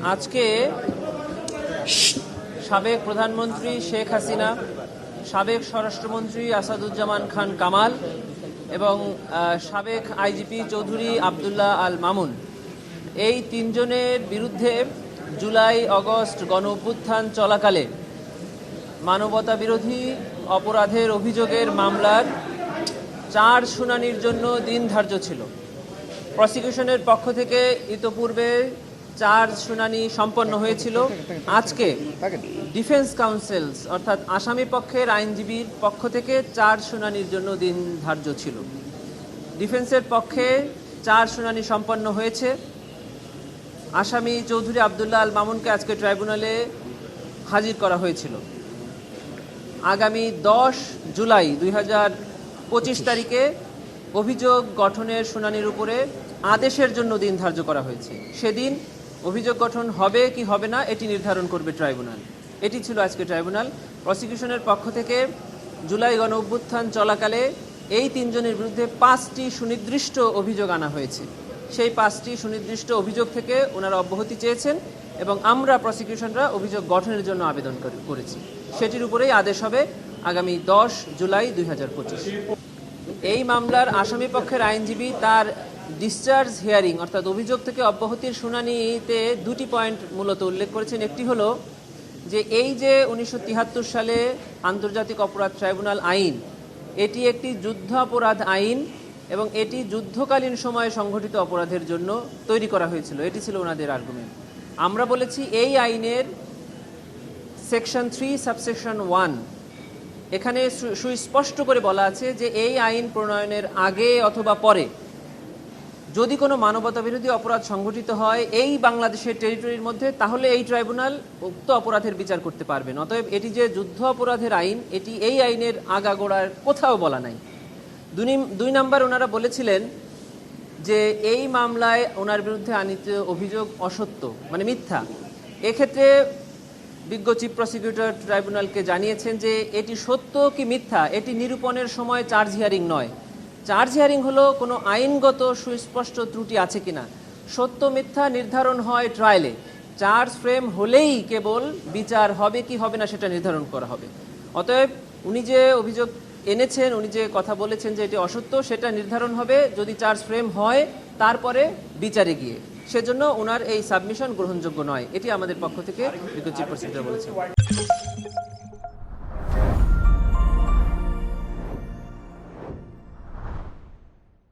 আজকে সাবেক প্রধানমন্ত্রী শেখ হাসিনা, সাবেক স্বরাষ্ট্রমন্ত্রী আসাদুজ্জামান খান কামাল এবং সাবেক আইজিপি চৌধুরী আবদুল্লাহ আল মামুন, এই তিনজনের বিরুদ্ধে জুলাই আগস্ট গণ অভ্যুত্থান চলাকালে মানবতা বিরোধী অপরাধের অভিযোগের মামলার 4 শুনানির জন্য দিন ধার্য ছিল। প্রসিকিউশনের পক্ষ থেকে ইতোপূর্বে 4 শুনানি সম্পন্ন হয়েছিল। আজকে ডিফেন্স কাউন্সিলস অর্থাৎ আসামি পক্ষের আইনজীবীর পক্ষ থেকে 4 শুনানির জন্য দিন ধার্য ছিল। ডিফেন্সের পক্ষে 4 শুনানি সম্পন্ন হয়েছে। আসামি চৌধুরী আবদুল্লাহ আল মামুনকে আজকে ট্রাইব্যুনালে হাজির করা হয়েছিল। আগামী 10 জুলাই 2025 তারিখে অভিযোগ গঠনের শুনানির উপরে আদেশের জন্য দিন ধার্য করা হয়েছে। সেদিন অভিযোগ গঠন হবে কি হবে না এটি নির্ধারণ করবে ট্রাইব্যুনাল। এটি ছিল আজকে ট্রাইব্যুনাল। প্রসিকিউশনের পক্ষ থেকে জুলাই গণ অভ্যুত্থান চলাকালে এই 3 জনের বিরুদ্ধে 5টি সুনির্দিষ্ট অভিযোগ আনা হয়েছে। সেই 5টি সুনির্দিষ্ট অভিযোগ থেকে ওনারা অব্যাহতি চেয়েছেন এবং আমরা প্রসিকিউশনরা অভিযোগ গঠনের জন্য আবেদন করেছি। সেটির উপরেই আদেশ হবে আগামী 10 জুলাই 2025। এই মামলার আসামি পক্ষের আইনজীবী তার ডিসচার্জ হিয়ারিং অর্থাৎ অভিযোগ থেকে অব্যাহতির শুনানিতে 2টি পয়েন্ট মূলত উল্লেখ করেছেন। একটি হলো যে এই যে 1973 সালে আন্তর্জাতিক অপরাধ ট্রাইব্যুনাল আইন, এটি একটি যুদ্ধাপরাধ আইন এবং এটি যুদ্ধকালীন সময়ে সংঘটিত অপরাধের জন্য তৈরি করা হয়েছিল। এটি ছিল ওনাদের আর্গুমেন্ট। আমরা বলেছি এই আইনের সেকশন 3 সাবসেকশন 1 এখানে সুস্পষ্ট করে বলা আছে যে এই আইন প্রণয়নের আগে অথবা পরে যদি কোনো মানবতা বিরোধী অপরাধ সংঘটিত হয় এই বাংলাদেশের টেরিটরির মধ্যে, তাহলে এই ট্রাইব্যুনাল উক্ত অপরাধের বিচার করতে পারবেন। অতএব এটি যে যুদ্ধ অপরাধের আইন, এটি এই আইনের আগাগোড়ার কোথাও বলা নাই। 2 নম্বর ওনারা বলেছিলেন যে এই মামলায় ওনার বিরুদ্ধে আনিত অভিযোগ অসত্য, মানে মিথ্যা। এক্ষেত্রে বিজ্ঞ চিফ প্রসিকিউটর ট্রাইব্যুনালকে জানিয়েছেন যে এটি সত্য কি মিথ্যা এটি নিরূপণের সময় চার্জ হিয়ারিং নয়। চার্জ হিয়ারিং হলো কোনো আইনগত সুস্পষ্ট ত্রুটি আছে কিনা। সত্য মিথ্যা নির্ধারণ হয় ট্রায়ালে। চার্জ ফ্রেম হলেই কেবল বিচার হবে কি হবে না সেটা নির্ধারণ করা হবে। অতএব উনি যে অভিযোগ এনেছেন, উনি যে কথা বলেছেন যে এটি অসত্য, সেটা নির্ধারণ হবে যদি চার্জ ফ্রেম হয় তারপরে বিচারে গিয়ে। সেজন্য ওনার এই সাবমিশন গ্রহণযোগ্য নয়। এটি আমাদের পক্ষ থেকে বিজ্ঞ চিফ প্রসিকিউটর বলেছেন।